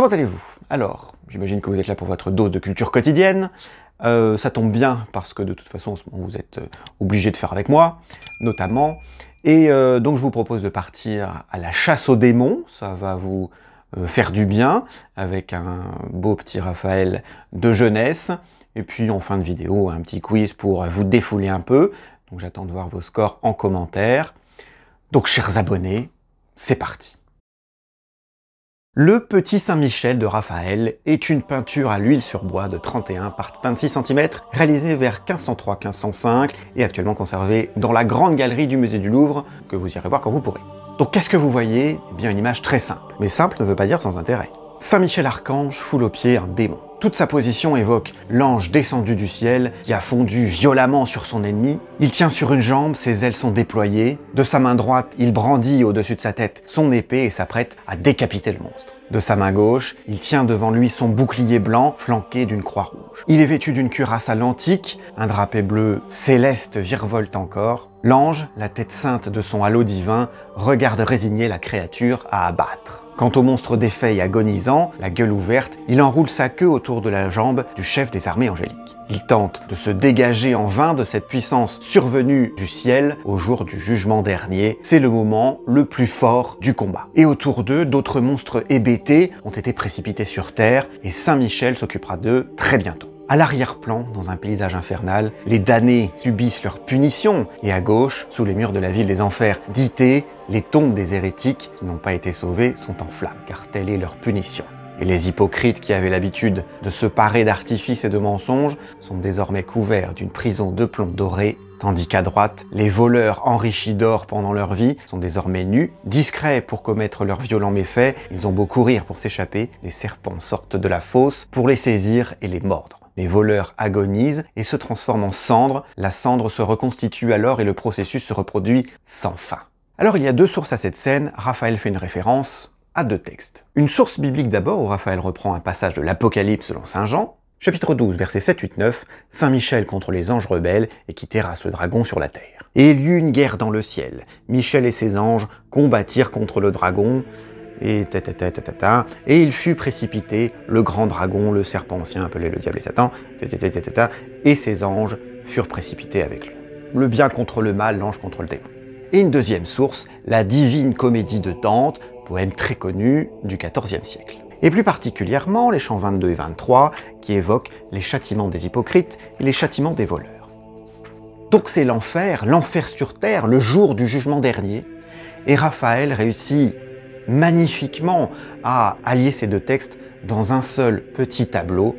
Comment allez-vous? Alors, j'imagine que vous êtes là pour votre dose de culture quotidienne. Ça tombe bien parce que de toute façon, en ce moment, vous êtes obligé de faire avec moi, notamment. Et donc, je vous propose de partir à la chasse aux démons. Ça va vous faire du bien avec un beau petit Raphaël de jeunesse. Et puis, en fin de vidéo, un petit quiz pour vous défouler un peu. Donc, j'attends de voir vos scores en commentaire. Donc, chers abonnés, c'est parti. Le Petit Saint-Michel de Raphaël est une peinture à l'huile sur bois de 31 par 26 cm, réalisée vers 1503-1505 et actuellement conservée dans la grande galerie du musée du Louvre, que vous irez voir quand vous pourrez. Donc qu'est-ce que vous voyez? Eh bien une image très simple, mais simple ne veut pas dire sans intérêt. Saint-Michel Archange foule aux pieds un démon. Toute sa position évoque l'ange descendu du ciel qui a fondu violemment sur son ennemi. Il tient sur une jambe, ses ailes sont déployées. De sa main droite, il brandit au-dessus de sa tête son épée et s'apprête à décapiter le monstre. De sa main gauche, il tient devant lui son bouclier blanc flanqué d'une croix rouge. Il est vêtu d'une cuirasse à l'antique, un drapé bleu céleste virevolte encore. L'ange, la tête sainte de son halo divin, regarde résigné la créature à abattre. Quant au monstre défait et agonisant, la gueule ouverte, il enroule sa queue autour de la jambe du chef des armées angéliques. Il tente de se dégager en vain de cette puissance survenue du ciel au jour du jugement dernier. C'est le moment le plus fort du combat. Et autour d'eux, d'autres monstres hébétés ont été précipités sur terre et Saint-Michel s'occupera d'eux très bientôt. À l'arrière-plan, dans un paysage infernal, les damnés subissent leur punition et à gauche, sous les murs de la ville des enfers d'Ité, les tombes des hérétiques qui n'ont pas été sauvés sont en flammes, car telle est leur punition. Et les hypocrites qui avaient l'habitude de se parer d'artifices et de mensonges sont désormais couverts d'une prison de plomb doré, tandis qu'à droite, les voleurs enrichis d'or pendant leur vie sont désormais nus. Discrets pour commettre leurs violents méfaits, ils ont beau courir pour s'échapper, des serpents sortent de la fosse pour les saisir et les mordre. Les voleurs agonisent et se transforment en cendres. La cendre se reconstitue alors et le processus se reproduit sans fin. Alors il y a deux sources à cette scène. Raphaël fait une référence à deux textes. Une source biblique d'abord où Raphaël reprend un passage de l'Apocalypse selon saint Jean. Chapitre 12, versets 7-8-9, Saint-Michel contre les anges rebelles et qui terrassent le dragon sur la terre. Et il y eut une guerre dans le ciel. Michel et ses anges combattirent contre le dragon. Et il fut précipité, le grand dragon, le serpent ancien appelé le diable et Satan, et ses anges furent précipités avec lui. Le bien contre le mal, l'ange contre le démon. Et une deuxième source, la Divine Comédie de Dante, poème très connu du XIVe siècle. Et plus particulièrement les chants 22 et 23, qui évoquent les châtiments des hypocrites et les châtiments des voleurs. Donc c'est l'enfer sur terre, le jour du jugement dernier, et Raphaël réussit magnifiquement à allier ces deux textes dans un seul petit tableau,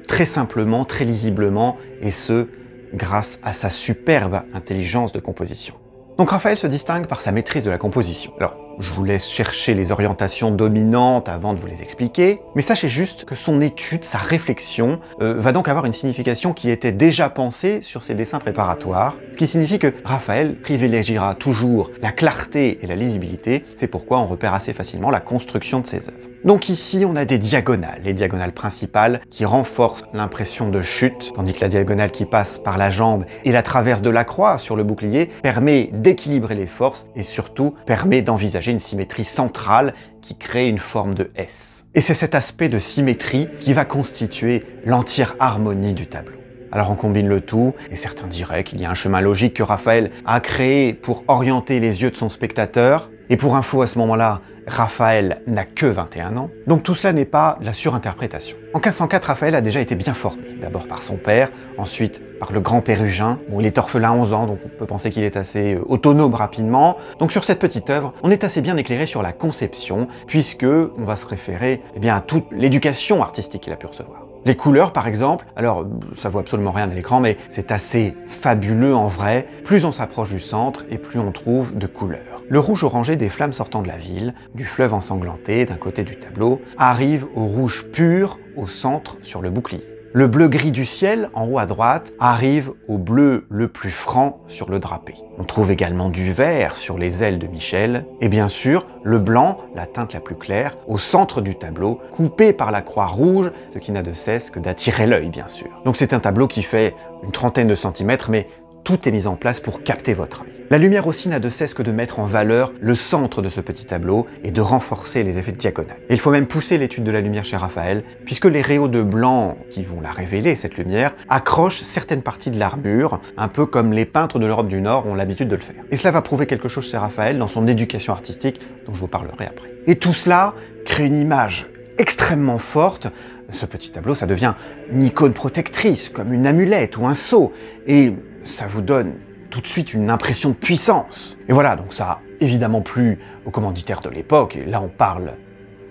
très simplement, très lisiblement, et ce, grâce à sa superbe intelligence de composition. Donc Raphaël se distingue par sa maîtrise de la composition. Alors, je vous laisse chercher les orientations dominantes avant de vous les expliquer, mais sachez juste que son étude, sa réflexion, va donc avoir une signification qui était déjà pensée sur ses dessins préparatoires, ce qui signifie que Raphaël privilégiera toujours la clarté et la lisibilité, c'est pourquoi on repère assez facilement la construction de ses œuvres. Donc ici, on a des diagonales, les diagonales principales qui renforcent l'impression de chute, tandis que la diagonale qui passe par la jambe et la traverse de la croix sur le bouclier permet d'équilibrer les forces et surtout permet d'envisager une symétrie centrale qui crée une forme de S. Et c'est cet aspect de symétrie qui va constituer l'entière harmonie du tableau. Alors on combine le tout, et certains diraient qu'il y a un chemin logique que Raphaël a créé pour orienter les yeux de son spectateur, et pour info à ce moment-là, Raphaël n'a que 21 ans, donc tout cela n'est pas de la surinterprétation. En 1504, Raphaël a déjà été bien formé, d'abord par son père, ensuite par le grand Pérugin. Bon, il est orphelin à 11 ans, donc on peut penser qu'il est assez autonome rapidement. Donc sur cette petite œuvre, on est assez bien éclairé sur la conception, puisque on va se référer à toute l'éducation artistique qu'il a pu recevoir. Les couleurs, par exemple, alors ça vaut absolument rien à l'écran, mais c'est assez fabuleux en vrai. Plus on s'approche du centre et plus on trouve de couleurs. Le rouge orangé des flammes sortant de la ville, du fleuve ensanglanté d'un côté du tableau, arrive au rouge pur au centre sur le bouclier. Le bleu-gris du ciel, en haut à droite, arrive au bleu le plus franc sur le drapé. On trouve également du vert sur les ailes de Michel, et bien sûr, le blanc, la teinte la plus claire, au centre du tableau, coupé par la croix rouge, ce qui n'a de cesse que d'attirer l'œil, bien sûr. Donc c'est un tableau qui fait une trentaine de centimètres, mais tout est mis en place pour capter votre œil. La lumière aussi n'a de cesse que de mettre en valeur le centre de ce petit tableau et de renforcer les effets de diagonale. Et il faut même pousser l'étude de la lumière chez Raphaël, puisque les rayons de blanc qui vont la révéler, cette lumière, accrochent certaines parties de l'armure, un peu comme les peintres de l'Europe du Nord ont l'habitude de le faire. Et cela va prouver quelque chose chez Raphaël dans son éducation artistique, dont je vous parlerai après. Et tout cela crée une image extrêmement forte. Ce petit tableau, ça devient une icône protectrice, comme une amulette ou un sceau, et ça vous donne tout de suite une impression de puissance. Et voilà, donc ça a évidemment plu aux commanditaires de l'époque, et là on parle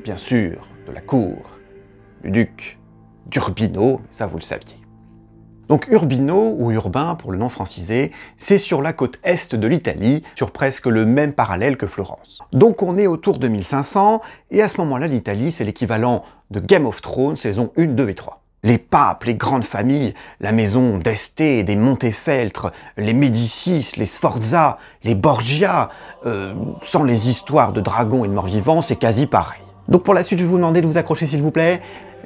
bien sûr de la cour du duc d'Urbino, ça vous le saviez. Donc Urbino, ou Urbain pour le nom francisé, c'est sur la côte est de l'Italie, sur presque le même parallèle que Florence. Donc on est autour de 1500, et à ce moment-là l'Italie c'est l'équivalent de Game of Thrones saison 1, 2 et 3. Les papes, les grandes familles, la maison d'Este, des Montefeltro, les Médicis, les Sforza, les Borgia, sans les histoires de dragons et de morts-vivants, c'est quasi pareil. Donc pour la suite, je vais vous demander de vous accrocher s'il vous plaît.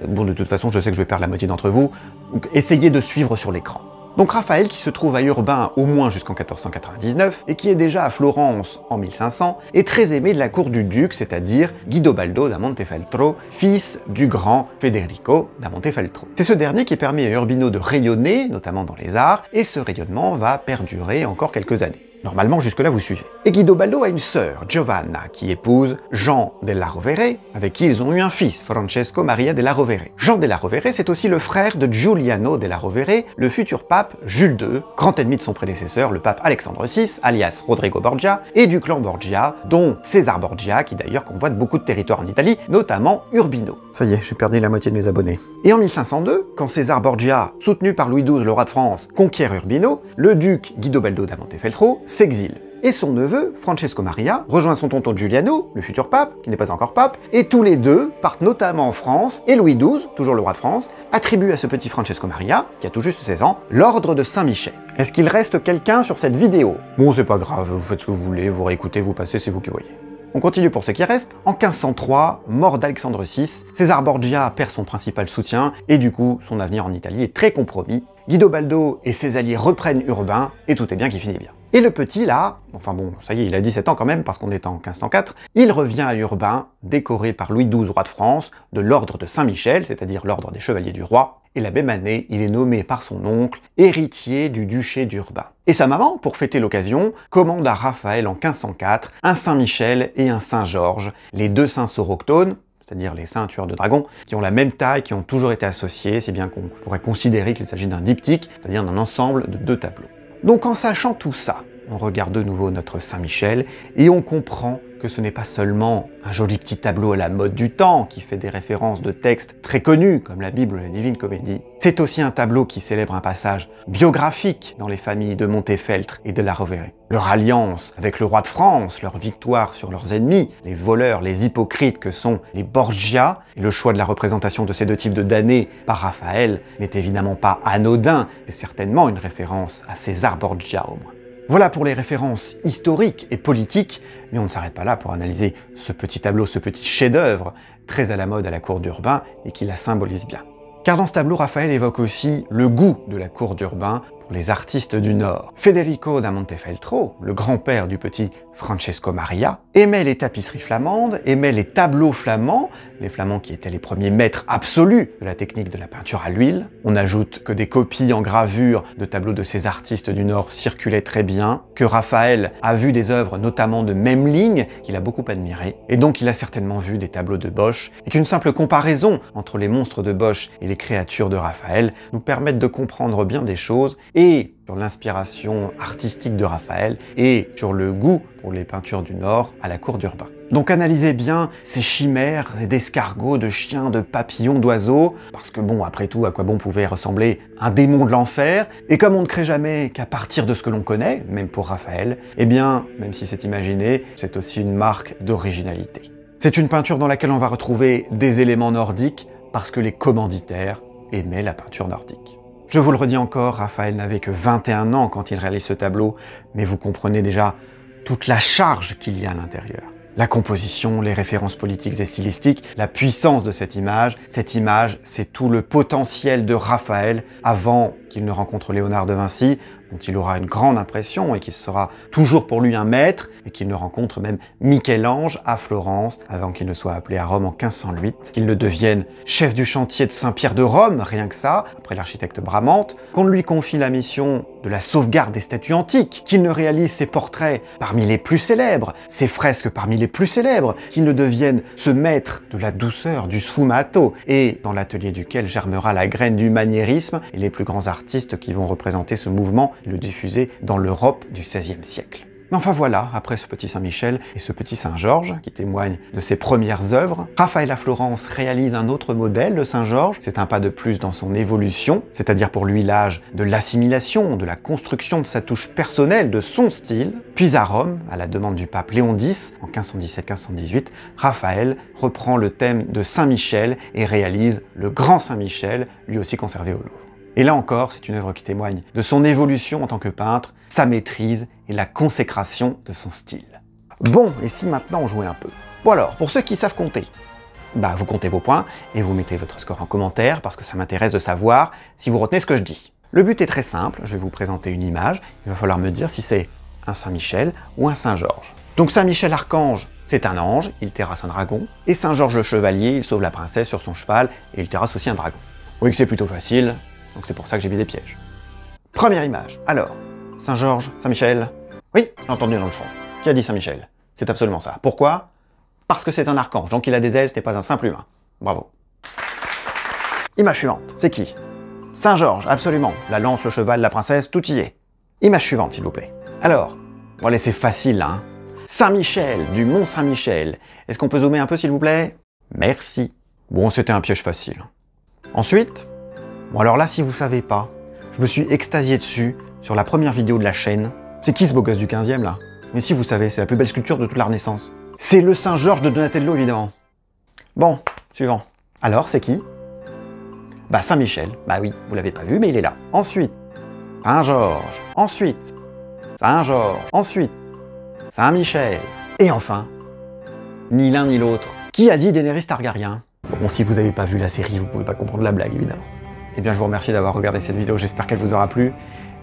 Bon, de toute façon, je sais que je vais perdre la moitié d'entre vous, donc essayez de suivre sur l'écran. Donc Raphaël, qui se trouve à Urbain au moins jusqu'en 1499, et qui est déjà à Florence en 1500, est très aimé de la cour du duc, c'est-à-dire Guidobaldo da Montefeltro, fils du grand Federico da Montefeltro. C'est ce dernier qui permet à Urbino de rayonner, notamment dans les arts, et ce rayonnement va perdurer encore quelques années. Normalement, jusque-là, vous suivez. Et Guidobaldo a une sœur, Giovanna, qui épouse Jean della Rovere, avec qui ils ont eu un fils, Francesco Maria della Rovere. Jean della Rovere, c'est aussi le frère de Giuliano della Rovere, le futur pape Jules II, grand ennemi de son prédécesseur, le pape Alexandre VI, alias Rodrigo Borgia, et du clan Borgia, dont César Borgia, qui d'ailleurs convoite beaucoup de territoires en Italie, notamment Urbino. Ça y est, j'ai perdu la moitié de mes abonnés. Et en 1502, quand César Borgia, soutenu par Louis XII, le roi de France, conquiert Urbino, le duc Guidobaldo da Montefeltro s'exile. Et son neveu, Francesco Maria, rejoint son tonton Giuliano, le futur pape, qui n'est pas encore pape, et tous les deux partent notamment en France, et Louis XII, toujours le roi de France, attribue à ce petit Francesco Maria, qui a tout juste 16 ans, l'ordre de Saint-Michel. Est-ce qu'il reste quelqu'un sur cette vidéo? Bon, c'est pas grave, vous faites ce que vous voulez, vous réécoutez, vous passez, c'est vous qui voyez. On continue pour ce qui reste. En 1503, mort d'Alexandre VI, César Borgia perd son principal soutien et du coup, son avenir en Italie est très compromis. Guidobaldo et ses alliés reprennent Urbain et tout est bien qui finit bien. Et le petit là, enfin bon, ça y est, il a 17 ans quand même parce qu'on est en 1504, il revient à Urbain, décoré par Louis XII, roi de France, de l'ordre de Saint-Michel, c'est-à-dire l'ordre des chevaliers du roi, et la même année, il est nommé par son oncle héritier du duché d'Urbain. Et sa maman, pour fêter l'occasion, commande à Raphaël en 1504 un Saint-Michel et un Saint-Georges, les deux saints saurochtones, c'est-à-dire les saints tueurs de dragons, qui ont la même taille, qui ont toujours été associés, si bien qu'on pourrait considérer qu'il s'agit d'un diptyque, c'est-à-dire d'un ensemble de deux tableaux. Donc en sachant tout ça, on regarde de nouveau notre Saint-Michel et on comprend que ce n'est pas seulement un joli petit tableau à la mode du temps qui fait des références de textes très connus comme la Bible ou la Divine Comédie. C'est aussi un tableau qui célèbre un passage biographique dans les familles de Montefeltro et de la Rovere. Leur alliance avec le roi de France, leur victoire sur leurs ennemis, les voleurs, les hypocrites que sont les Borgia, et le choix de la représentation de ces deux types de damnés par Raphaël n'est évidemment pas anodin, c'est certainement une référence à César Borgia au moins. Voilà pour les références historiques et politiques, mais on ne s'arrête pas là pour analyser ce petit tableau, ce petit chef-d'œuvre, très à la mode à la cour d'Urbain et qui la symbolise bien. Car dans ce tableau, Raphaël évoque aussi le goût de la cour d'Urbain pour les artistes du Nord. Federico da Montefeltro, le grand-père du petit Francesco Maria, aimait les tapisseries flamandes, aimait les tableaux flamands, les flamands qui étaient les premiers maîtres absolus de la technique de la peinture à l'huile. On ajoute que des copies en gravure de tableaux de ces artistes du Nord circulaient très bien, que Raphaël a vu des œuvres notamment de Memling, qu'il a beaucoup admiré, et donc il a certainement vu des tableaux de Bosch, et qu'une simple comparaison entre les monstres de Bosch et les créatures de Raphaël nous permettent de comprendre bien des choses, et sur l'inspiration artistique de Raphaël et sur le goût pour les peintures du Nord à la cour d'Urbain. Donc analysez bien ces chimères d'escargots, de chiens, de papillons, d'oiseaux, parce que bon, après tout, à quoi bon pouvait ressembler un démon de l'enfer? Et comme on ne crée jamais qu'à partir de ce que l'on connaît, même pour Raphaël, eh bien, même si c'est imaginé, c'est aussi une marque d'originalité. C'est une peinture dans laquelle on va retrouver des éléments nordiques, parce que les commanditaires aimaient la peinture nordique. Je vous le redis encore, Raphaël n'avait que 21 ans quand il réalise ce tableau, mais vous comprenez déjà toute la charge qu'il y a à l'intérieur. La composition, les références politiques et stylistiques, la puissance de cette image, c'est tout le potentiel de Raphaël avant qu'il ne rencontre Léonard de Vinci, dont il aura une grande impression et qui sera toujours pour lui un maître, et qu'il ne rencontre même Michel-Ange à Florence, avant qu'il ne soit appelé à Rome en 1508, qu'il ne devienne chef du chantier de Saint-Pierre de Rome, rien que ça, après l'architecte Bramante, qu'on lui confie la mission de la sauvegarde des statues antiques, qu'il ne réalise ses portraits parmi les plus célèbres, ses fresques parmi les plus célèbres, qu'il ne devienne ce maître de la douceur, du sfumato, et dans l'atelier duquel germera la graine du maniérisme et les plus grands artistes qui vont représenter ce mouvement et le diffuser dans l'Europe du XVIe siècle. Mais enfin voilà, après ce petit Saint-Michel et ce petit Saint-Georges, qui témoignent de ses premières œuvres, Raphaël à Florence réalise un autre modèle de Saint-Georges. C'est un pas de plus dans son évolution, c'est-à-dire pour lui l'âge de l'assimilation, de la construction de sa touche personnelle, de son style. Puis à Rome, à la demande du pape Léon X, en 1517-1518, Raphaël reprend le thème de Saint-Michel et réalise le Grand Saint-Michel, lui aussi conservé au Louvre. Et là encore, c'est une œuvre qui témoigne de son évolution en tant que peintre, sa maîtrise et la consécration de son style. Bon, et si maintenant on jouait un peu? Bon alors, pour ceux qui savent compter, bah vous comptez vos points et vous mettez votre score en commentaire parce que ça m'intéresse de savoir si vous retenez ce que je dis. Le but est très simple, je vais vous présenter une image, il va falloir me dire si c'est un Saint-Michel ou un Saint-Georges. Donc Saint-Michel Archange, c'est un ange, il terrasse un dragon, et Saint-Georges le Chevalier, il sauve la princesse sur son cheval et il terrasse aussi un dragon. Oui que c'est plutôt facile, donc c'est pour ça que j'ai mis des pièges. Première image. Alors, Saint-Georges, Saint-Michel. Oui, j'ai entendu dans le fond. Qui a dit Saint-Michel? C'est absolument ça. Pourquoi? Parce que c'est un archange, donc il a des ailes, c'était pas un simple humain. Bravo. Image suivante. C'est qui? Saint-Georges, absolument. La lance, le cheval, la princesse, tout y est. Image suivante, s'il vous plaît. Alors, bon allez, c'est facile là, hein. Saint-Michel, du Mont Saint-Michel. Est-ce qu'on peut zoomer un peu, s'il vous plaît? Merci. Bon, c'était un piège facile. Ensuite, bon alors là, si vous savez pas, je me suis extasié dessus sur la première vidéo de la chaîne. C'est qui ce beau gosse du 15e là? Mais si vous savez, c'est la plus belle sculpture de toute la Renaissance. C'est le Saint-Georges de Donatello évidemment. Bon, suivant. Alors, c'est qui? Bah Saint-Michel. Bah oui, vous l'avez pas vu, mais il est là. Ensuite, Saint-Georges. Ensuite, Saint-Georges. Ensuite, Saint-Michel. Et enfin, ni l'un ni l'autre. Qui a dit Daenerys Targaryen? Bon, si vous n'avez pas vu la série, vous pouvez pas comprendre la blague évidemment. Eh bien, je vous remercie d'avoir regardé cette vidéo, j'espère qu'elle vous aura plu.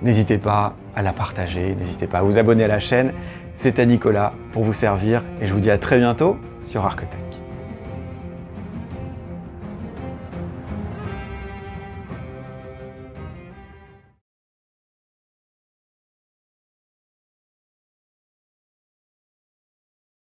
N'hésitez pas à la partager, n'hésitez pas à vous abonner à la chaîne. C'était Nicolas pour vous servir et je vous dis à très bientôt sur ArcTech.